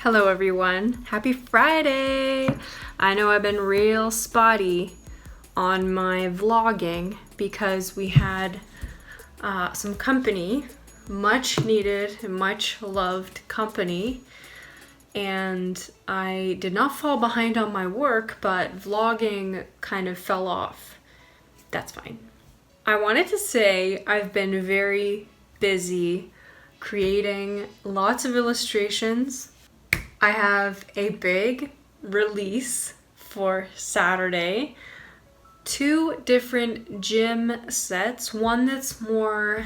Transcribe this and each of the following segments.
Hello everyone, happy Friday! I know I've been real spotty on my vlogging because we had some company, much needed and much loved company, and I did not fall behind on my work, but vlogging kind of fell off. That's fine. I wanted to say I've been very busy creating lots of illustrations. I have a big release for Saturday. 2 different gym sets. One that's more,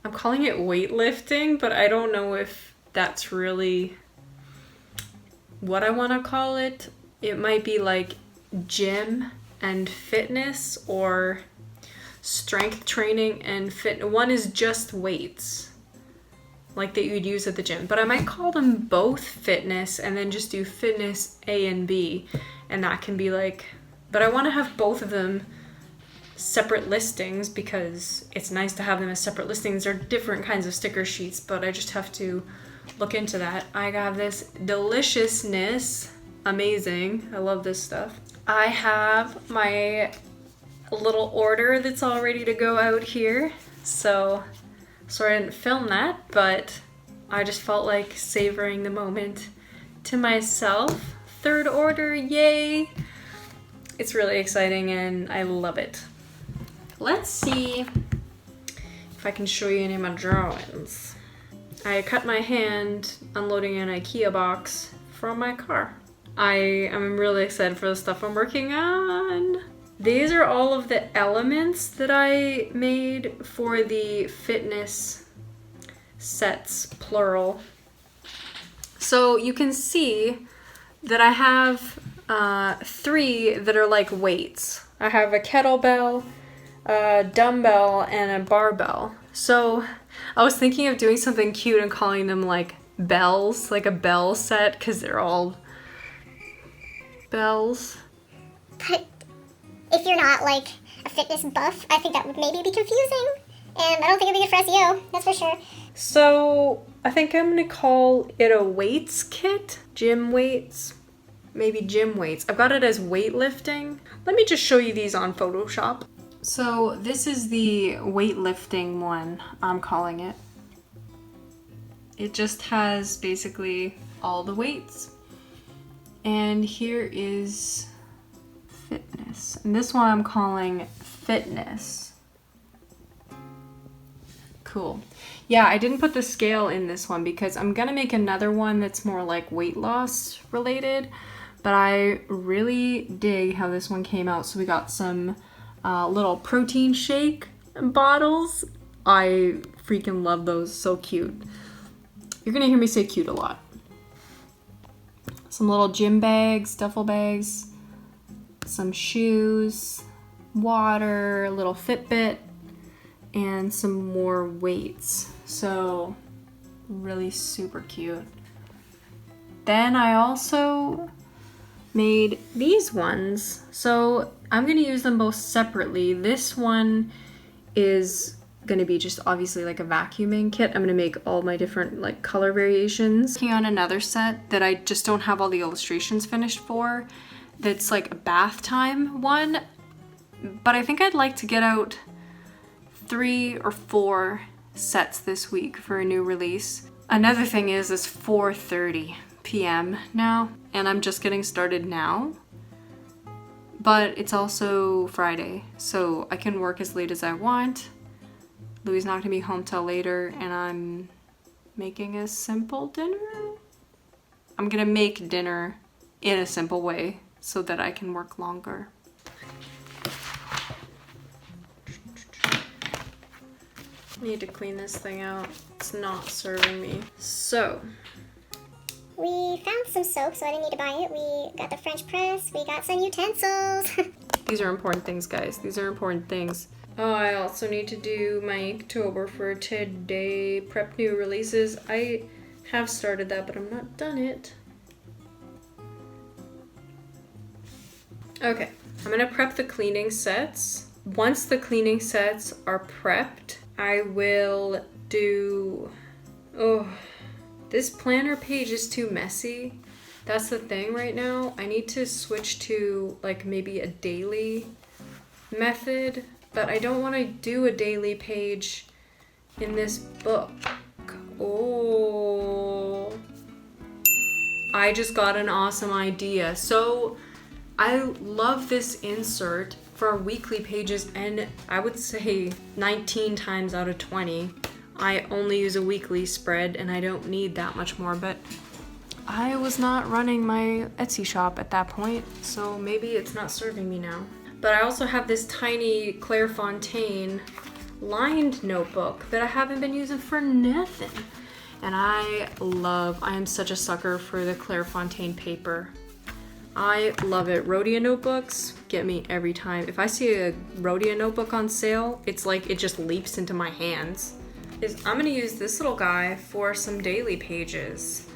I'm calling it weightlifting, but I don't know if that's really what I want to call it. It might be like gym and fitness, or strength training and fit. One is just weights, like that you'd use at the gym, but I might call them both fitness and then just do fitness A and B, and that can be like, but I want to have both of them separate listings because it's nice to have them as separate listings. They're different kinds of sticker sheets, but I just have to look into that. I got this deliciousness, amazing. I love this stuff. I have my little order that's all ready to go out here, so I didn't film that, but I just felt like savoring the moment to myself. 3rd order, yay! It's really exciting and I love it. Let's see if I can show you any of my drawings. I cut my hand unloading an IKEA box from my car. I am really excited for the stuff I'm working on. These are all of the elements that I made for the fitness sets, plural. So you can see that I have 3 that are like weights. I have a kettlebell, a dumbbell, and a barbell. So I was thinking of doing something cute and calling them like bells, like a bell set, because they're all bells. But if you're not like a fitness buff, I think that would maybe be confusing. And I don't think it'd be good for SEO, that's for sure. So I think I'm gonna call it a weights kit. Gym weights, maybe gym weights. I've got it as weightlifting. Let me just show you these on Photoshop. So this is the weightlifting one, I'm calling it. It just has basically all the weights. And here is fitness. And this one I'm calling fitness. Cool. Yeah, I didn't put the scale in this one because I'm gonna make another one that's more like weight loss related, but I really dig how this one came out. So we got some little protein shake bottles. I freaking love those, so cute. You're gonna hear me say cute a lot. Some little gym bags, duffel bags, some shoes, water, a little Fitbit, and some more weights. So really super cute. Then I also made these ones. So I'm gonna use them both separately. This one is gonna be just obviously like a vacuuming kit. I'm gonna make all my different like color variations. Working on another set that I just don't have all the illustrations finished for. That's like a bath time one, but I think I'd like to get out 3 or 4 sets this week for a new release. Another thing is it's 4:30 p.m. now, and I'm just getting started now, but it's also Friday, so I can work as late as I want. Louis not gonna be home till later, and I'm making a simple dinner. I'm gonna make dinner in a simple way so that I can work longer. Need to clean this thing out. It's not serving me. So We found some soap, so I didn't need to buy it. We got the French press, we got some utensils. these are important things, guys. These are important things. Oh, I also need to do my Inktober for today. Prep new releases. I have started that, but I'm not done it. Okay, I'm gonna prep the cleaning sets. Once the cleaning sets are prepped, I will do, This planner page is too messy. That's the thing right now. I need to switch to like maybe a daily method, but I don't want to do a daily page in this book. Oh, I just got an awesome idea. So I love this insert for our weekly pages, and I would say 19 times out of 20 I only use a weekly spread and I don't need that much more, but I was not running my Etsy shop at that point, so maybe it's not serving me now. But I also have this tiny Clairefontaine lined notebook that I haven't been using for nothing. And I am such a sucker for the Clairefontaine paper. I love it. Rhodia notebooks get me every time. If I see a Rhodia notebook on sale, it's like it just leaps into my hands. I'm gonna use this little guy for some daily pages.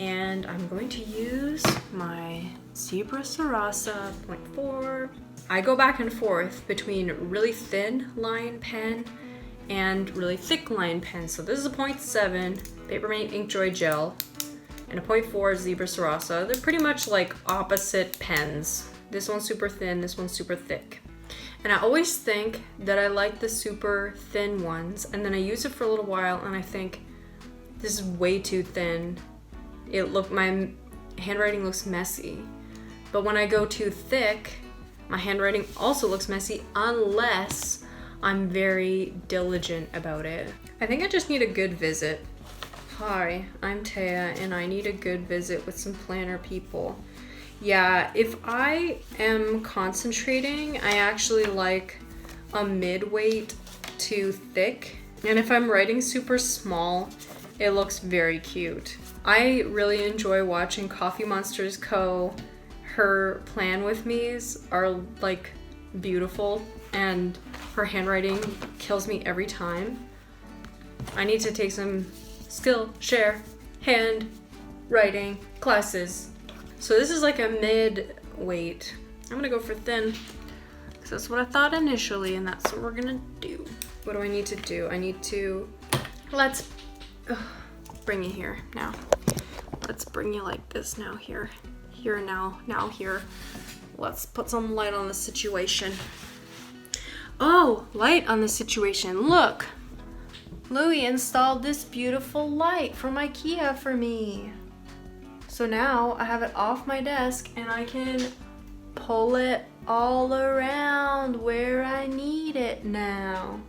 And I'm going to use my Zebra Sarasa 0.4. I go back and forth between really thin line pen and really thick line pen. So this is a 0.7 Papermate Inkjoy Gel and a 0.4 Zebra Sarasa. They're pretty much like opposite pens. This one's super thin, this one's super thick. And I always think that I like the super thin ones, and then I use it for a little while and I think this is way too thin. My handwriting looks messy. But when I go too thick, my handwriting also looks messy unless I'm very diligent about it. I think I just need a good visit. Hi, I'm Taya and I need a good visit with some planner people. Yeah, if I am concentrating, I actually like a mid-weight to thick. And if I'm writing super small, it looks very cute. I really enjoy watching Coffee Monsters Co. Her plan with me's are like beautiful and her handwriting kills me every time. I need to take some Skillshare handwriting classes. So this is like a mid-weight. I'm gonna go for thin because that's what I thought initially and that's what we're gonna do. What do I need to do? Let's bring you here now. Let's bring you like this now, here, now, here. Let's put some light on the situation. Oh, light on the situation. Look, Louie installed this beautiful light from IKEA for me. So now I have it off my desk and I can pull it all around where I need it now.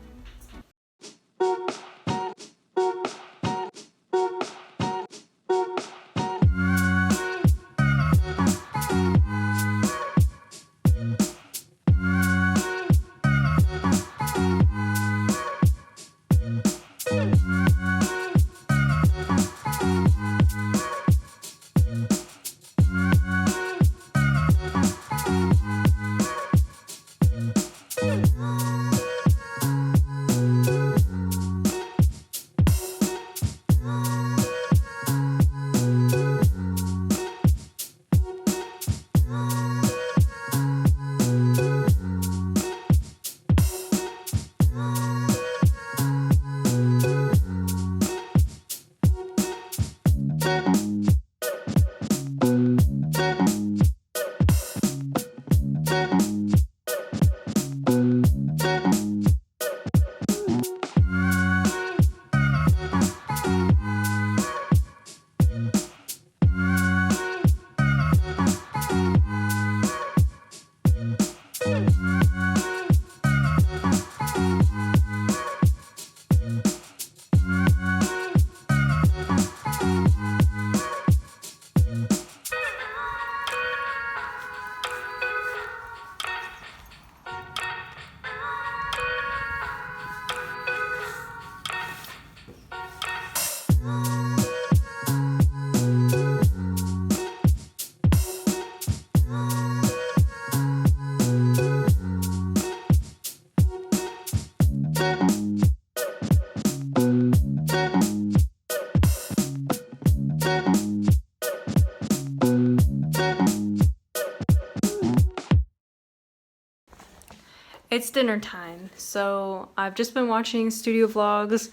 It's dinner time, so I've just been watching studio vlogs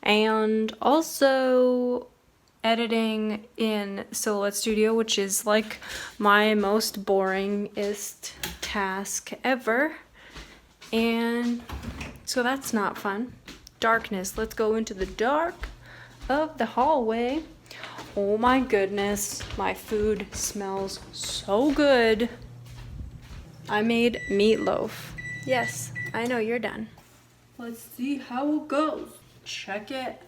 and also editing in Silhouette Studio, which is like my most boringest task ever. And so that's not fun. Darkness. Let's go into the dark of the hallway. Oh my goodness, my food smells so good. I made meatloaf. Yes, I know you're done. Let's see how it goes. Check it.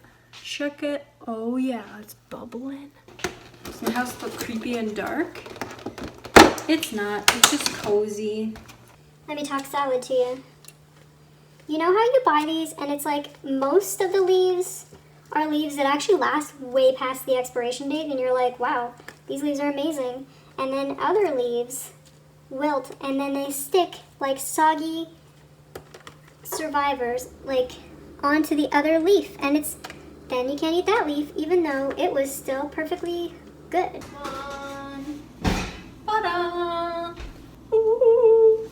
Check it. Oh yeah, it's bubbling. Does my house look creepy and dark? It's not. It's just cozy. Let me talk salad to you. You know how you buy these and it's like most of the leaves are leaves that actually last way past the expiration date and you're like, wow, these leaves are amazing. And then other leaves wilt and then they stick like soggy survivors like onto the other leaf and then you can't eat that leaf even though it was still perfectly good. Ta-da! Ooh.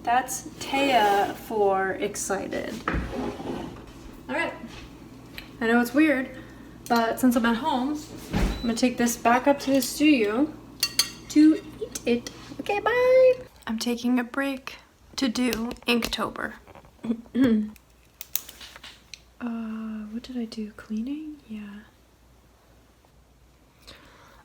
That's Taya for excited. Alright. I know it's weird, but since I'm at home, I'm gonna take this back up to the studio to eat it. Okay, bye! I'm taking a break to do Inktober. What did I do? Cleaning? Yeah.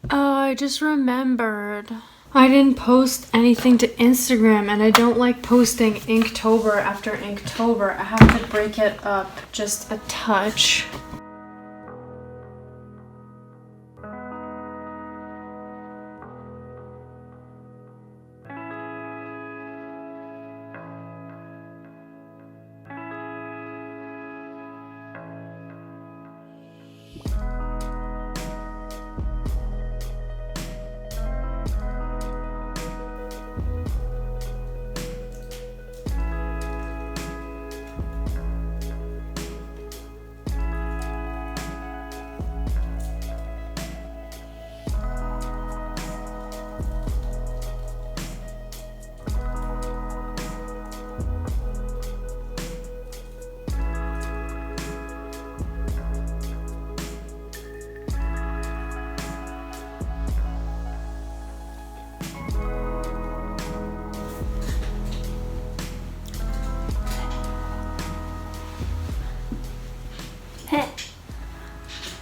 I just remembered. I didn't post anything to Instagram and I don't like posting Inktober after Inktober. I have to break it up just a touch.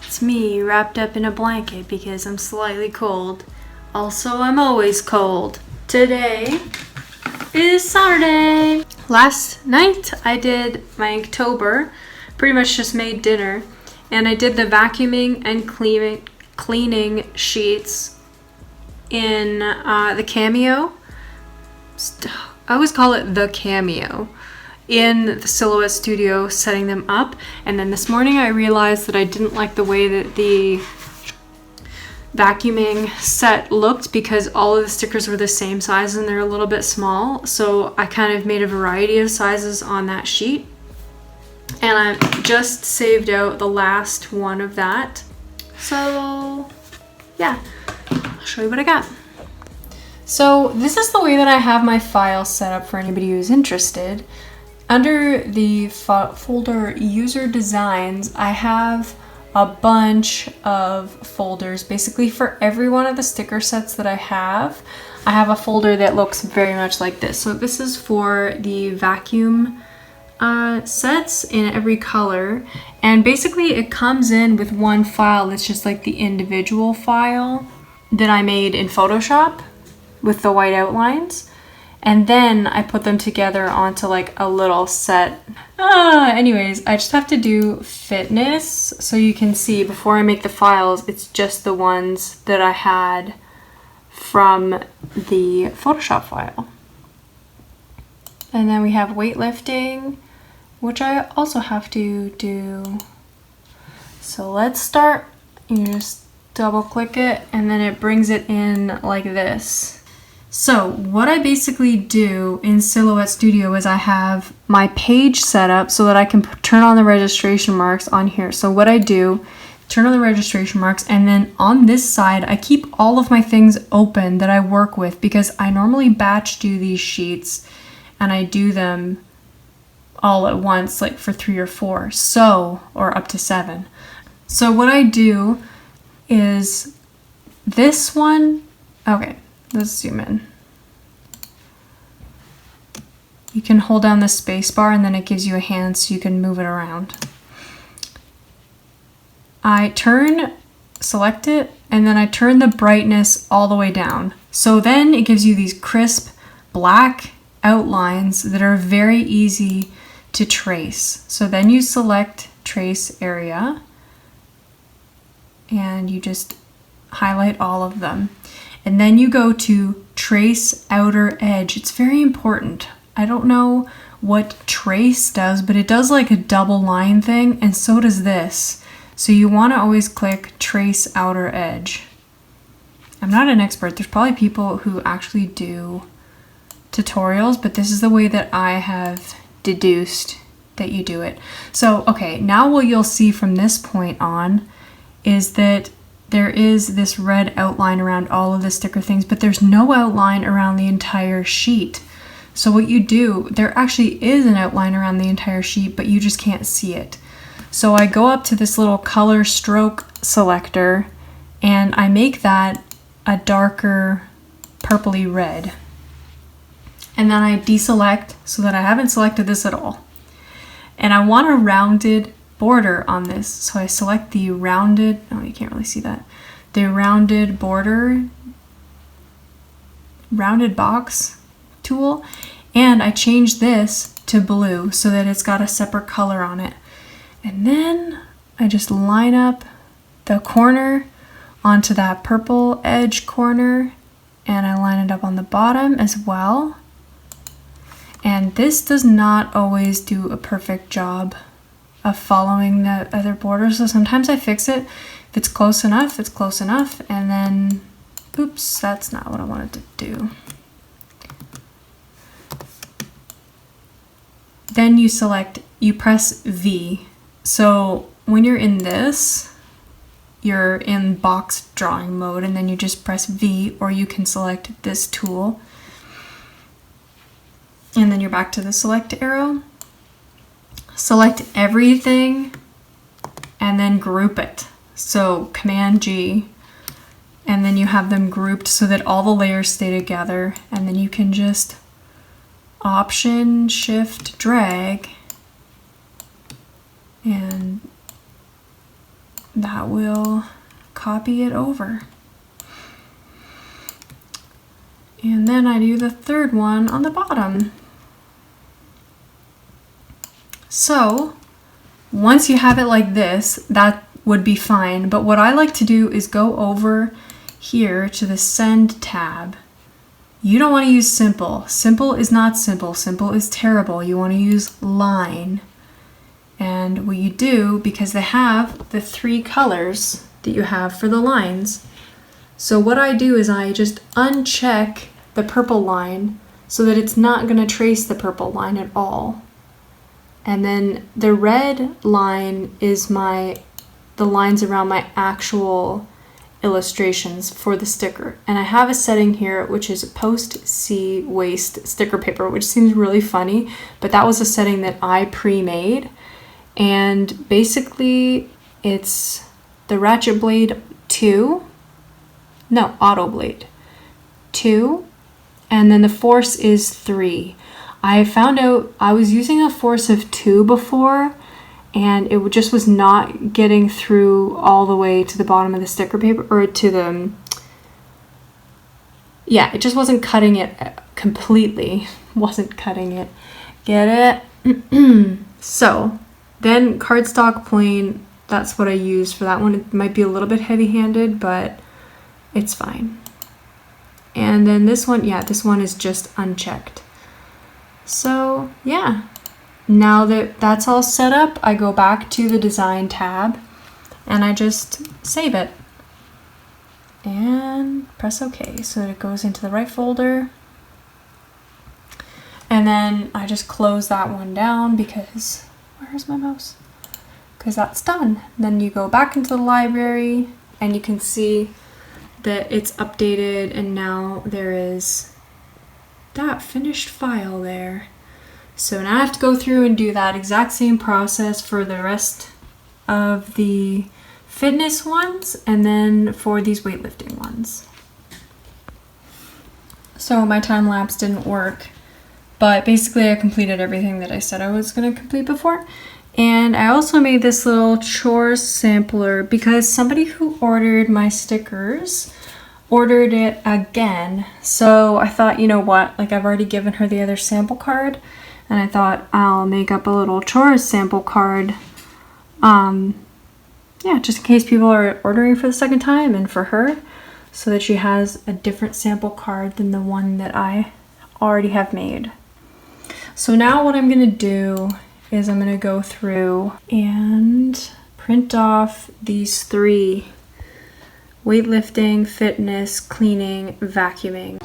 It's me wrapped up in a blanket because I'm slightly cold. Also, I'm always cold. Today is Saturday. Last night I did my Inktober, pretty much just made dinner, and I did the vacuuming and cleaning sheets in the Cameo. I always call it the Cameo. In the Silhouette Studio, setting them up, and then this morning I realized that I didn't like the way that the vacuuming set looked because all of the stickers were the same size and they're a little bit small, so I kind of made a variety of sizes on that sheet, and I just saved out the last one of that. So yeah, I'll show you what I got. So this is the way that I have my file set up for anybody who's interested. Under the folder User Designs, I have a bunch of folders. Basically for every one of the sticker sets that I have a folder that looks very much like this. So this is for the vacuum sets in every color. And basically it comes in with one file that's just like the individual file that I made in Photoshop with the white outlines. And then I put them together onto like a little set. Anyways, I just have to do fitness so you can see before I make the files, it's just the ones that I had from the Photoshop file. And then we have weightlifting, which I also have to do. So let's start. You just double click it and then it brings it in like this. So what I basically do in Silhouette Studio is I have my page set up so that I can turn on the registration marks on here. So what I do, turn on the registration marks, and then on this side, I keep all of my things open that I work with because I normally batch do these sheets and I do them all at once, like for 3 or 4, so, or up to 7. So what I do is this one, okay, let's zoom in. You can hold down the space bar and then it gives you a hand so you can move it around. I select it, and then I turn the brightness all the way down. So then it gives you these crisp black outlines that are very easy to trace. So then you select trace area and you just highlight all of them. And then you go to trace outer edge. It's very important. I don't know what trace does, but it does like a double line thing, and so does this. So you want to always click trace outer edge. I'm not an expert. There's probably people who actually do tutorials, but this is the way that I have deduced that you do it. So, okay, now what you'll see from this point on is that there is this red outline around all of the sticker things, but there's no outline around the entire sheet. So what you do, there actually is an outline around the entire sheet, but you just can't see it. So I go up to this little color stroke selector and I make that a darker purpley red. And then I deselect so that I haven't selected this at all. And I want a rounded border on this. So I select the rounded, oh, you can't really see that. The rounded border, rounded box tool, and I change this to blue so that it's got a separate color on it. And then I just line up the corner onto that purple edge corner, and I line it up on the bottom as well. And this does not always do a perfect job of following the other border, so sometimes I fix it. If it's close enough, it's close enough, and then, oops, that's not what I wanted to do. Then you press V. So when you're in this, you're in box drawing mode, and then you just press V, or you can select this tool. And then you're back to the select arrow. Select everything and then group it. So Command G, and then you have them grouped so that all the layers stay together, and then you can just Option Shift drag, and that will copy it over. And then I do the third one on the bottom. So once you have it like this, that would be fine. But what I like to do is go over here to the Send tab. You don't want to use simple. Simple is not simple. Simple is terrible. You want to use line. And what you do, because they have the 3 colors that you have for the lines. So what I do is I just uncheck the purple line so that it's not going to trace the purple line at all. And then the red line is the lines around my actual illustrations for the sticker. And I have a setting here which is post C waste sticker paper, which seems really funny, but that was a setting that I pre-made. And basically it's the ratchet blade 2, no, auto blade 2, and then the force is 3. I found out I was using a force of 2 before, and it just was not getting through all the way to the bottom of the sticker paper, or to the, yeah, it just wasn't cutting it completely. Wasn't cutting it. Get it? So then cardstock plain, that's what I use for that one. It might be a little bit heavy-handed, but it's fine. And then this one, yeah, this one is just unchecked. So yeah. Now that that's all set up, I go back to the design tab and I just save it and press OK so that it goes into the right folder. And then I just close that one down because, where's my mouse? Because that's done. Then you go back into the library and you can see that it's updated, and now there is that finished file there. So now I have to go through and do that exact same process for the rest of the fitness ones and then for these weightlifting ones. So my time lapse didn't work, but basically I completed everything that I said I was going to complete before. And I also made this little chores sampler because somebody who ordered my stickers ordered it again. So I thought, you know what, like I've already given her the other sample card, and I thought I'll make up a little chores sample card. Yeah, just in case people are ordering for the second time and for her, so that she has a different sample card than the one that I already have made. So now what I'm gonna do is I'm gonna go through and print off these 3: weightlifting, fitness, cleaning, vacuuming.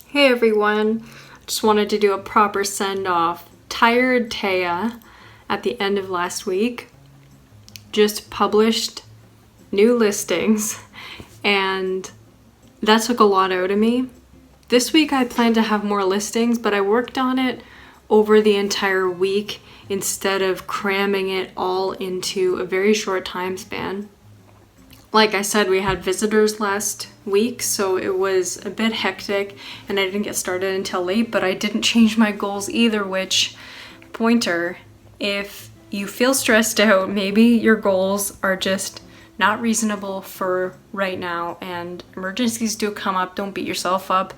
Hey everyone, just wanted to do a proper send-off. Tired Taya at the end of last week just published new listings, and that took a lot out of me. This week I plan to have more listings, but I worked on it over the entire week instead of cramming it all into a very short time span. Like I said, we had visitors last week, so it was a bit hectic and I didn't get started until late, but I didn't change my goals either, which, pointer, if you feel stressed out, maybe your goals are just not reasonable for right now and emergencies do come up, don't beat yourself up.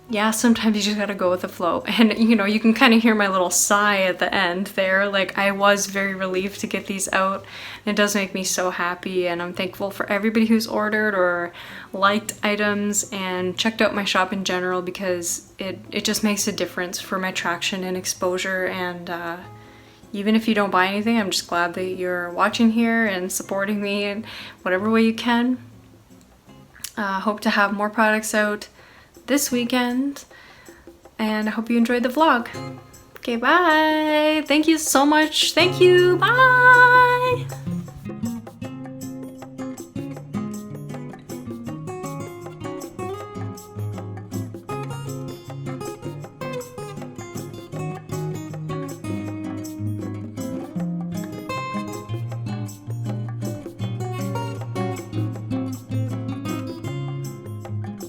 Yeah, sometimes you just gotta go with the flow. And you know, you can kind of hear my little sigh at the end there. Like, I was very relieved to get these out. It does make me so happy, and I'm thankful for everybody who's ordered or liked items and checked out my shop in general, because it just makes a difference for my traction and exposure. And even if you don't buy anything, I'm just glad that you're watching here and supporting me in whatever way you can. Hope to have more products out this weekend, and I hope you enjoyed the vlog. Okay, bye. Thank you so much. Thank you. Bye.